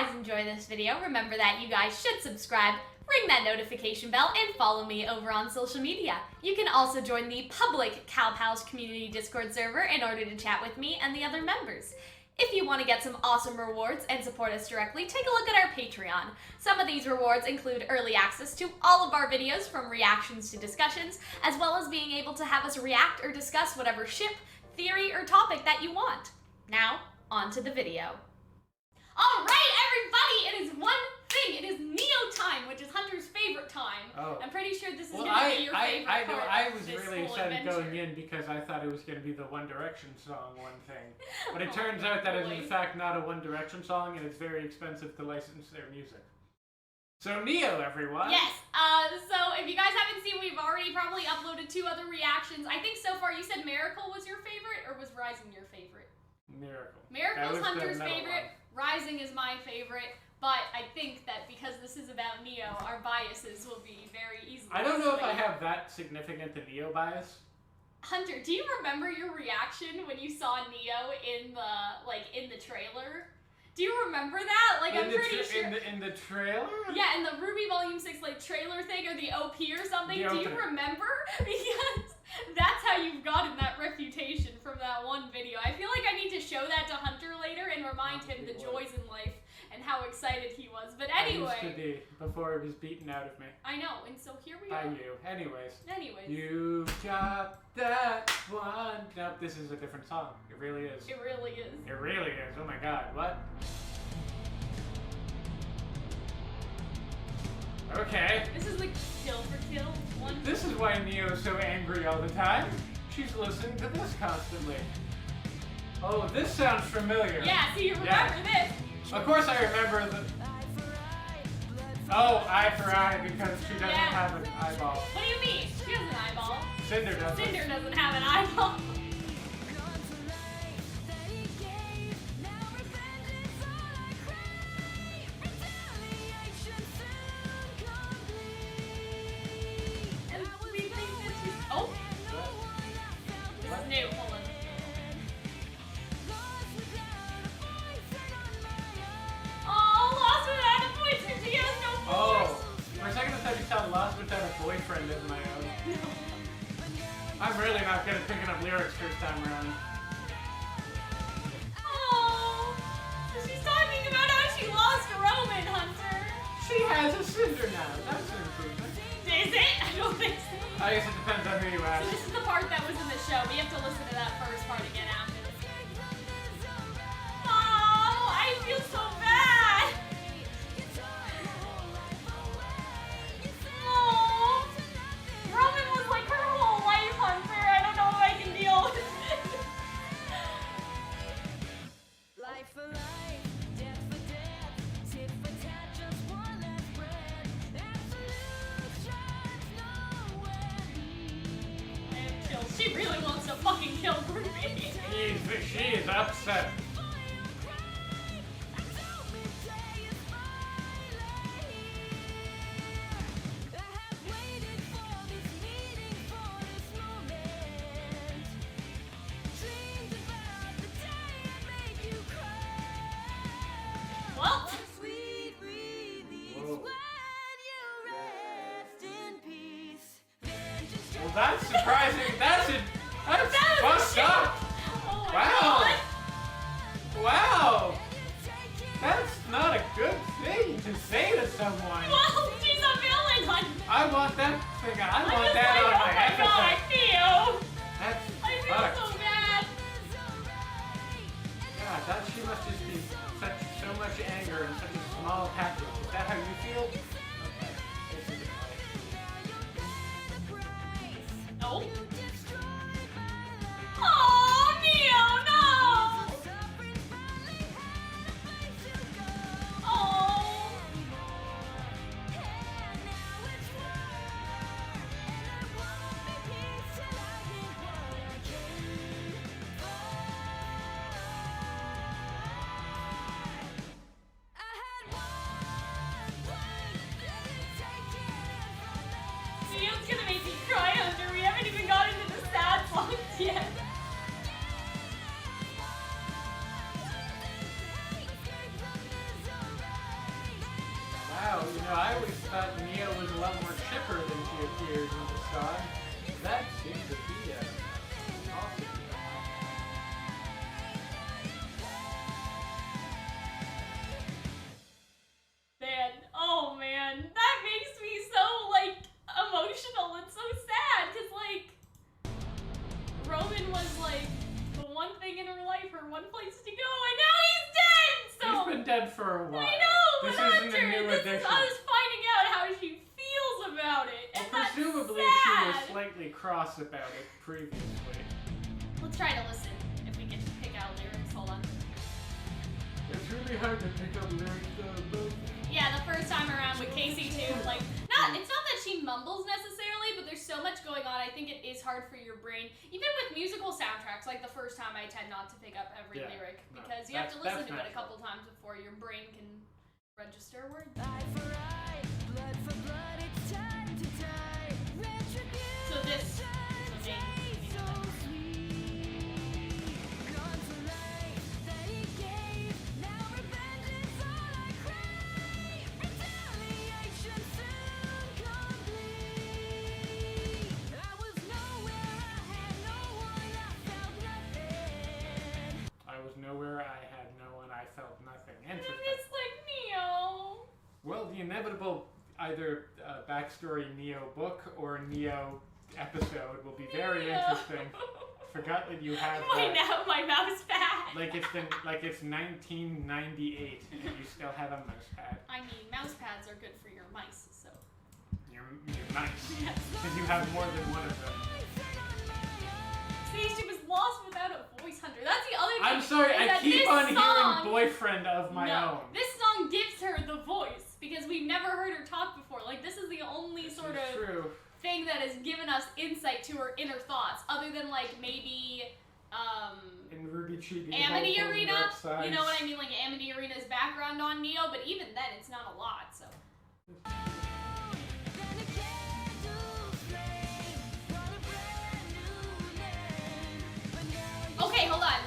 guys enjoy this video, remember that you guys should subscribe, ring that notification bell, and follow me over on social media. You can also join the public CalPals community Discord server in order to chat with me and the other members. If you want to get some awesome rewards and support us directly, take a look at our Patreon. Some of these rewards include early access to all of our videos, from reactions to discussions, as well as being able to have us react or discuss whatever ship, theory, or topic that you want. Now, on to the video. Alright everybody, it is one thing. It is Neo time, which is Hunter's favorite time. Oh. I'm pretty sure this is going to be your favorite part. I was of this really whole excited adventure. going in because I thought it was going to be the One Direction song one thing. But it turns out that it's in fact not a One Direction song, and it's very expensive to license their music. So Neo, everyone! Yes, so if you guys haven't seen, we've already probably uploaded 2 other reactions. I think so far you said Miracle was your favorite, or was Rising your favorite? Miracle. Miracle's Hunter's favorite, Rising is my favorite, but I think that because this is about Neo, our biases will be very easily I don't know if I swayed. have that significant a Neo bias. Hunter, do you remember your reaction when you saw Neo in the trailer? Do you remember that? Like, I'm pretty sure. In the trailer? Yeah, in the RWBY Volume 6 trailer thing, or the OP or something. Do you remember? Because that's how you've gotten that reputation from that one video. I feel like I need to show that to Hunter later and remind him the joys in life and how excited he was. But anyway. I used to be, before it was beaten out of me. I know, and so here we By are. you. Anyways. You got that one. Nope, this is a different song. It really is. It really is. It really is. Oh my god, what? Okay. This is the kill for kill one. This is why Neo's so angry all the time. She's listening to this constantly. Oh, this sounds familiar. Yeah, so you remember this. Of course I remember the... Oh, eye for eye, because she doesn't have an eyeball. What do you mean? She has an eyeball. Cinder doesn't. Cinder doesn't have an eyeball. And we think that she's... Oh! This is new. Hold on. Oh, for a second I thought you sounded lost without a boyfriend as my own. I'm really not good at picking up lyrics first time around. Oh, so she's talking about how she lost Roman, Hunter. She has a cinder now. That's an improvement. Is it? I don't think so. I guess it depends on who you ask. So this is the part that was in the show. We have to listen to that first part again after this. Oh, I feel so bad. Oh, Roman was like her whole life, Hunter. I don't know if I can deal with it. Life for life, death for death, tit for tat, just one last breath. Absolute no way. And kill. She really wants to fucking kill RWBY. She is upset. Well, Well, that's surprising. That's fucked up. oh my Wow. God. Wow. That's not a good thing to say to someone. Well, she's a villain, Hunter. I want that thing. I I'm want just that like, on my oh my God, I episode. feel. That's I feel fucked. so bad. God, that she must just be so much anger in such a small package. Is that how you feel? Okay. This is Oh. Oh, Neo, no. Oh. Neo's gonna make me cry, Hunter. We haven't even got into the You know, I always thought Neo was a lot more chipper than she appears in the song. That seems to be awesome. Man, oh man, that makes me so, like, emotional and so sad, because, like, Roman was, like, the one thing in her life, her one place to go, and now he's dead! So He's been dead for a while. I know, This but isn't a new this addition. is us finding out how she feels about it, and Well, that's presumably sad. she was slightly cross about it previously. Let's try to listen, if we can pick out lyrics, hold on. It's really hard to pick up lyrics though. Yeah, the first time around with Casey too, like, it's not that she mumbles necessarily, but there's so much going on, I think it is hard for your brain. Even with musical soundtracks, like the first time I tend not to pick up every lyric, because you have to listen to it a couple times before your brain can register words. Eye for eye, blood for blood, it's time to die. Retribution. So this, so Taste so sweet. Gone for life that he gave. Now revenge is all I crave. Retaliation soon complete. I was nowhere, I had no one, I felt nothing. I was nowhere, I had no one, I felt nothing. And Interesting. it's like Neo. Well, the inevitable either backstory Neo book or Neo episode will be very Neo. interesting. Forgot that you have My mouse pad. like it's 1998 and you still have a mouse pad. I mean, mouse pads are good for your mice, so. You're nice Yes. because you have more than one of them. See, she was lost without a voice hunter. That's the other thing. I'm sorry, is I that keep this on song, hearing boyfriend of my no, own. This song gives her the voice because we've never heard her talk before. Like, this is the only This sort is of true. thing that has given us insight to her inner thoughts, other than like maybe In Ruby Chibi. Amity Arena. You know what I mean? Like Amity Arena's background on Neo, but even then, it's not a lot. So. Then a candle's flame brought a brand new name. But now Okay, hold on.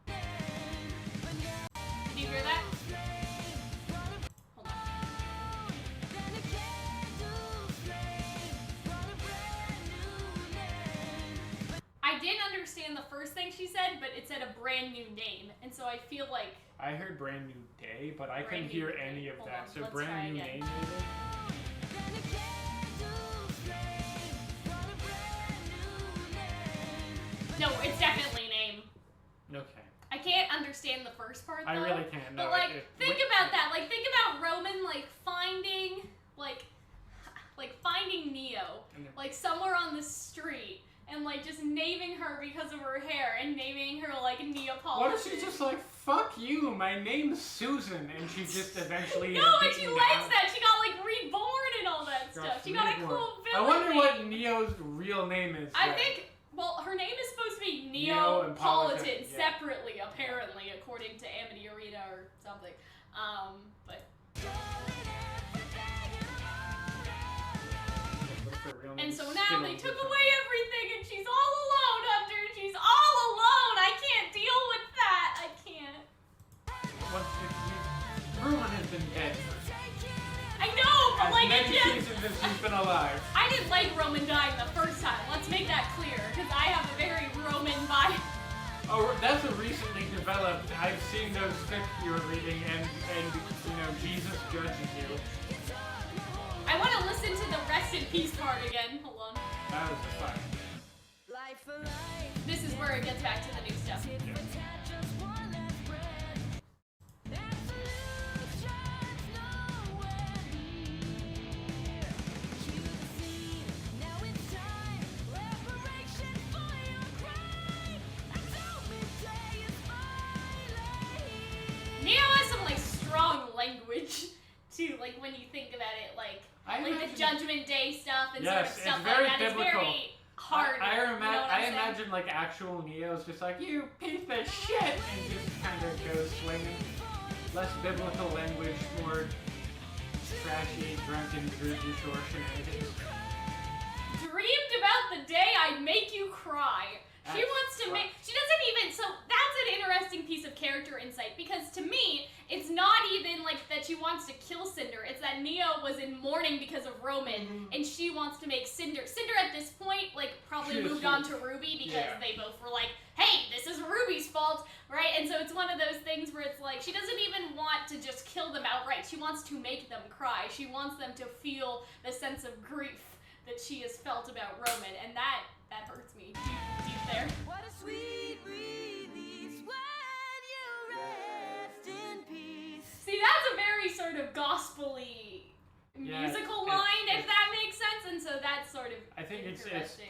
but now Did you hear that? flame brought a Hold on. then a candle's flame brought a brand new name. I didn't understand the first thing she said, but it said a brand new name, and so I feel like I heard brand new day, but I couldn't Brand new hear day. any of Hold that. on, So let's brand try new again. name maybe? Then a candle's flame brought a brand new name. no, it's definitely name. Okay. I can't understand the first part though. I really can't. But No, like, think about that. Like, think about Roman like finding Neo like somewhere on the street and like just naming her because of her hair and naming her like Neapolitan. What if she's just like, fuck you, my name's Susan, and she just eventually No, is and she beaten likes down. that. She got like reborn and all that stuff. She got a reborn. cool I villain wonder name. what Neo's real name is. I then. think. Well, her name is supposed to be Neapolitan, Neapolitan yeah. separately, apparently, according to Amity Arena or something. But What's her real name? and so now they Skittles or took something. away everything, and she's all alone, Hunter. She's all alone. I can't deal with that. I can't. Roman has been dead for I know, but as like it many just. seasons as she's been alive. I didn't like Roman dying the first time. Let's make that clear, because I have a very Roman vibe. Oh, that's a recently developed. I've seen those fics you were reading, and you know Jesus judges you. I want to listen to the rest in peace part again. Hold on. That was fun. Life for life. This is where it gets back to the new stuff. Tit for tat, just one last breath. Absolute shots nowhere near. Cue the scene, now it's time. Reparation for your crime. I told midday is finally Neo has some like strong language too, like when you think about it, like the imagine- Judgment Day stuff and Yes, sort of it's stuff very like that. biblical. It's very hard. I you know what I'm saying? imagine like actual Neo's just like, you piece of shit, and just kind of goes swinging. Less biblical language, more trashy, drunken, Jersey Shore shenanigans. Dreamed about the day I'd make you cry. She That's wants to make. She doesn't even. So that's an interesting piece of character insight because to me, it's not even like that she wants to kill Cinder. It's that that Neo was in mourning because of Roman, and she wants to make Cinder. Cinder at this point, like, probably moved on to RWBY because they both were like, hey, this is RWBY's fault, right? And so it's one of those things where it's like, she doesn't even want to just kill them outright. She wants to make them cry. She wants them to feel the sense of grief that she has felt about Roman, and that hurts me deep there. What a sweet release when you rest in peace. See, that's a very sort of gospel-y musical line, if that makes sense, and so that's sort of I think it's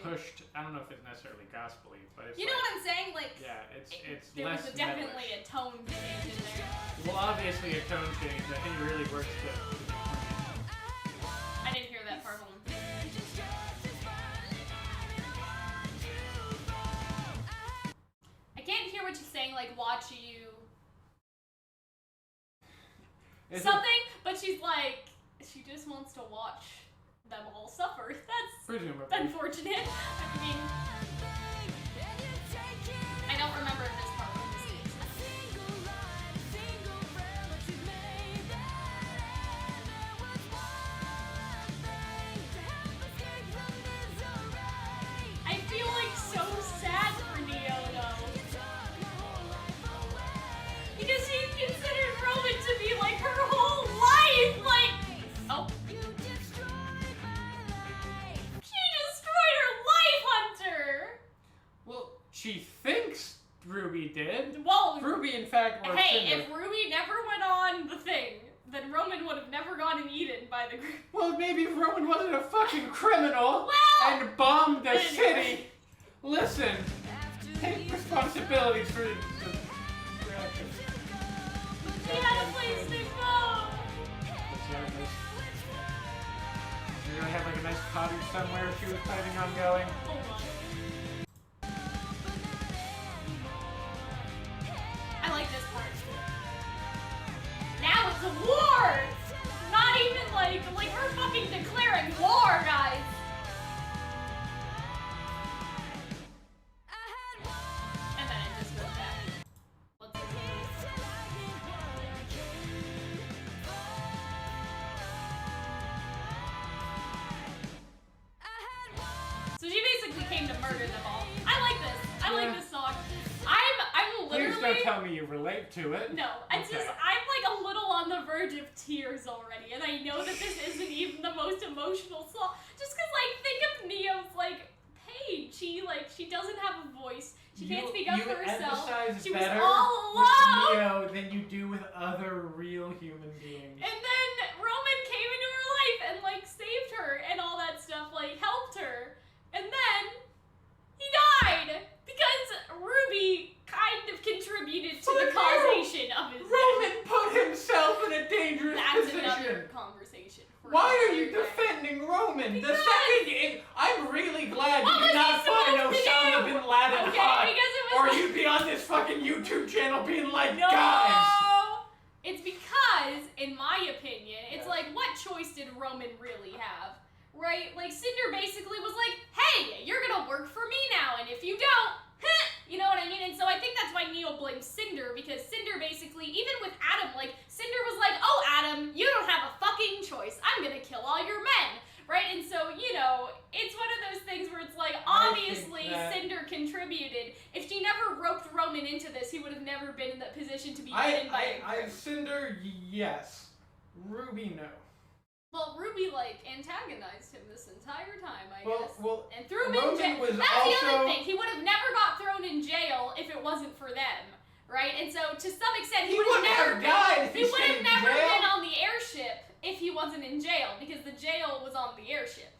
pushed. I don't know if it's necessarily gospel-y, but it's you know what I'm saying? Like, yeah, it's there less was definitely metal-ish. a tone change in there. Well, obviously a tone change. I think it really works to. I didn't hear that part. Hold on. I can't hear what you're saying. Like, watch you something, but she's like, she just wants to watch them all suffer. That's Presumably. unfortunate. I mean, I don't remember this part. I feel like so sad for Neo though. Because she considered Roman to be like her whole life. Like, oh. She destroyed her life, Hunter! Well, she thinks RWBY did. Well, RWBY, in fact, works hey, in if RWBY never went on the thing, then Roman would have never gotten eaten by the group. Well, maybe if Roman wasn't a fucking criminal Well, and bombed the anyway. city. Listen, take responsibilities for your actions. She had a place to go! You're gonna have like a nice cottage somewhere she was planning on going. Hold on. I like this part. Now it's a war! Not even like we're fucking declaring war, guys! And then it just goes back. Let's see. So she basically came to murder them all. I like this. I like this song. I'm literally. Please don't tell me you relate to it. No, it's Okay. just I'm like a little on the verge of tears already, and I know that this isn't even the most emotional song. Just cause like think of Neo's like Paige. She doesn't have a voice. She can't speak up for herself. She was better all alone. with Neo than you do with other real human beings. And then Roman came into her life and like saved her and all that stuff, like helped her. And then he died because RWBY kind of contributed to the causation of his Roman put himself in a dangerous That's position. another conversation. for Why are another you day. defending Roman? Because- The second I'm really glad What you was did not he find supposed to Osama do? bin Laden Okay, hot, because it was or like- you'd be on this fucking YouTube channel being like, No! guys. It's because, in my opinion, it's like, what choice did Roman really have? Right? Like, Cinder basically was like, hey, you're gonna work for me now, and if you don't, you know what I mean? And so I think that's why Neo blames Cinder, because Cinder basically, even with Adam, like, Cinder was like, oh, Adam, you don't have a fucking choice. I'm gonna kill all your men. Right? And so, you know, it's one of those things where it's like, obviously, Cinder contributed. If she never roped Roman into this, he would have never been in that position to be hidden by a group. Cinder, yes. RWBY, no. Well, RWBY, like, antagonized him this entire time, I Well, guess. well, And threw him in Roman jail. was That's the other also- thing. He would have never got thrown in jail if it wasn't for them. Right? And so, to some extent, He would have wouldn't never have died if he he would stayed have in never jail. been on the airship if he wasn't in jail, because the jail was on the airship.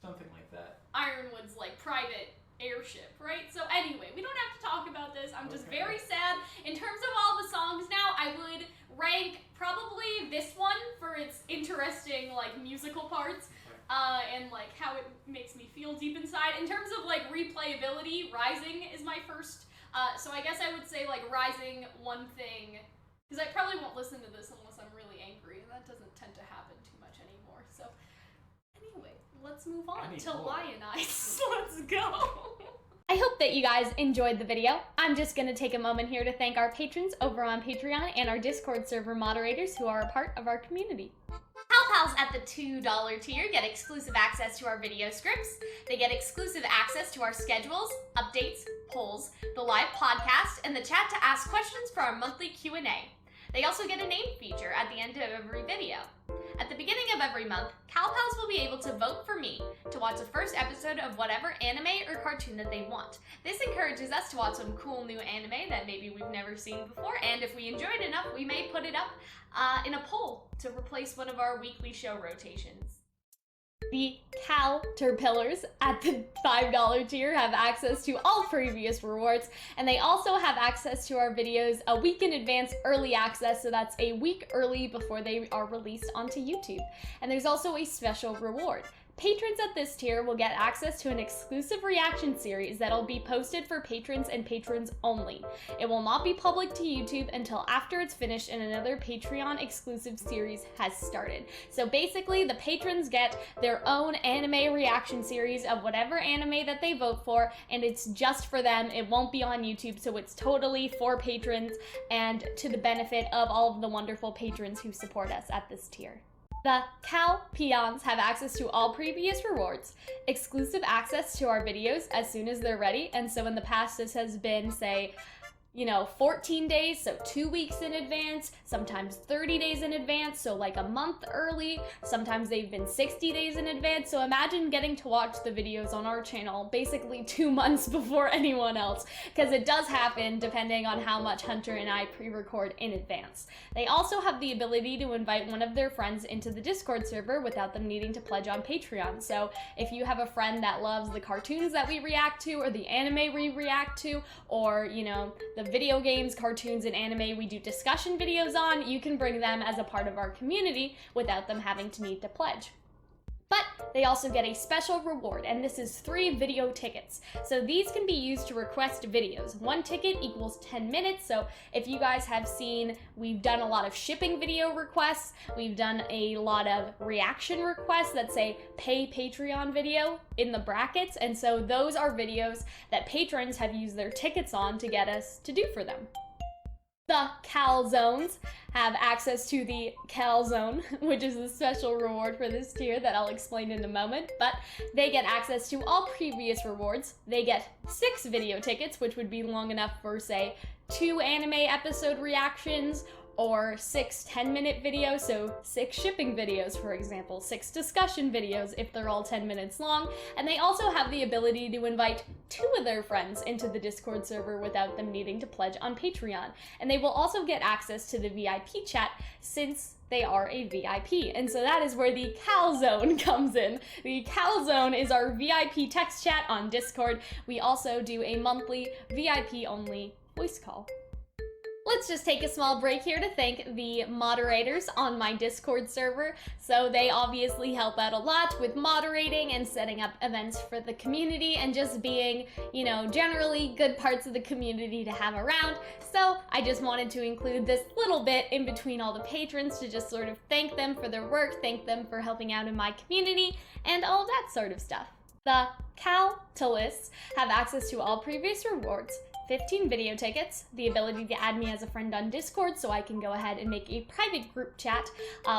Something like that. Ironwood's, like, private airship, right? So anyway, we don't have to talk about this. I'm just Okay. very sad. In terms of all the songs now, I would rank probably this one for its interesting, like, musical parts. And like how it makes me feel deep inside. In terms of like replayability, Rising is my first. So I guess I would say like Rising, One Thing, because I probably won't listen to this unless I'm really angry, and that doesn't tend to happen too much anymore. So anyway, let's move on to Lionize. Let's go. I hope that you guys enjoyed the video. I'm just gonna take a moment here to thank our patrons over on Patreon and our Discord server moderators who are a part of our community. Help Pals at the $2 tier get exclusive access to our video scripts, they get exclusive access to our schedules, updates, polls, the live podcast, and the chat to ask questions for our monthly Q&A. They also get a name feature at the end of every video. At the beginning of every month, CalPals will be able to vote for me to watch the first episode of whatever anime or cartoon that they want. This encourages us to watch some cool new anime that maybe we've never seen before, and if we enjoy it enough, we may put it up in a poll to replace one of our weekly show rotations. The Caterpillars at the $5 tier have access to all previous rewards, and they also have access to our videos a week in advance, early access, so that's a week early before they are released onto YouTube. And there's also a special reward. Patrons at this tier will get access to an exclusive reaction series that'll be posted for patrons and patrons only. It will not be public to YouTube until after it's finished and another Patreon exclusive series has started. So basically, the patrons get their own anime reaction series of whatever anime that they vote for, and it's just for them. It won't be on YouTube, so it's totally for patrons and to the benefit of all of the wonderful patrons who support us at this tier. The Cal Peons have access to all previous rewards, exclusive access to our videos as soon as they're ready, and so in the past this has been, say, 14 days, so 2 weeks in advance, sometimes 30 days in advance, so like a month early, sometimes they've been 60 days in advance, so imagine getting to watch the videos on our channel basically 2 months before anyone else, because it does happen depending on how much Hunter and I pre-record in advance. They also have the ability to invite one of their friends into the Discord server without them needing to pledge on Patreon, so if you have a friend that loves the cartoons that we react to, or the anime we react to, or, the video games, cartoons, and anime we do discussion videos on, you can bring them as a part of our community without them having to need to pledge. But they also get a special reward, and this is 3 video tickets. So these can be used to request videos. 1 ticket equals 10 minutes, so if you guys have seen, we've done a lot of shipping video requests, we've done a lot of reaction requests that say pay Patreon video in the brackets, and so those are videos that patrons have used their tickets on to get us to do for them. The Calzones have access to the Calzone, which is a special reward for this tier that I'll explain in a moment, but they get access to all previous rewards. They get 6 video tickets, which would be long enough for, say, 2 anime episode reactions, or 6 10-minute videos, so 6 shipping videos, for example, 6 discussion videos if they're all 10 minutes long, and they also have the ability to invite 2 of their friends into the Discord server without them needing to pledge on Patreon. And they will also get access to the VIP chat since they are a VIP. And so that is where the Calzone comes in. The Calzone is our VIP text chat on Discord. We also do a monthly VIP-only voice call. Let's just take a small break here to thank the moderators on my Discord server. So they obviously help out a lot with moderating and setting up events for the community and just being, generally good parts of the community to have around. So I just wanted to include this little bit in between all the patrons to just sort of thank them for their work, thank them for helping out in my community, and all that sort of stuff. The Caltalists have access to all previous rewards, 15 video tickets, the ability to add me as a friend on Discord so I can go ahead and make a private group chat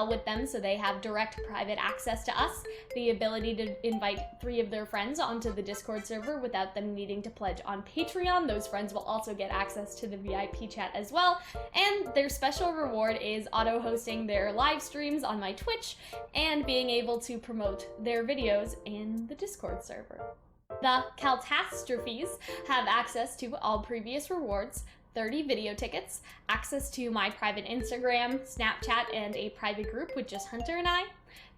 with them so they have direct private access to us, the ability to invite 3 of their friends onto the Discord server without them needing to pledge on Patreon. Those friends will also get access to the VIP chat as well, and their special reward is auto-hosting their live streams on my Twitch and being able to promote their videos in the Discord server. The Catastrophes have access to all previous rewards, 30 video tickets, access to my private Instagram, Snapchat, and a private group with just Hunter and I.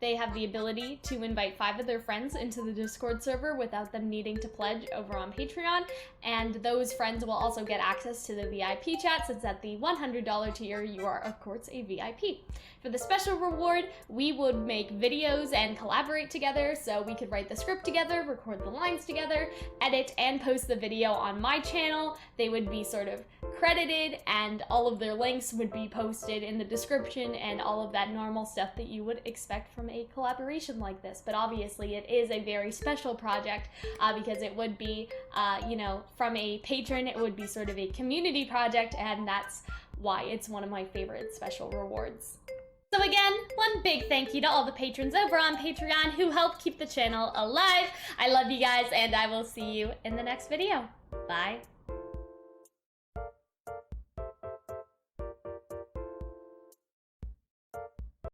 They have the ability to invite 5 of their friends into the Discord server without them needing to pledge over on Patreon, and those friends will also get access to the VIP chat since at the $100 tier you are of course a VIP. For the special reward, we would make videos and collaborate together, so we could write the script together, record the lines together, edit and post the video on my channel. They would be sort of credited and all of their links would be posted in the description and all of that normal stuff that you would expect from a collaboration like this. But obviously it is a very special project because it would be, from a patron, it would be sort of a community project, and that's why it's one of my favorite special rewards. So again, one big thank you to all the patrons over on Patreon who help keep the channel alive. I love you guys, and I will see you in the next video. Bye.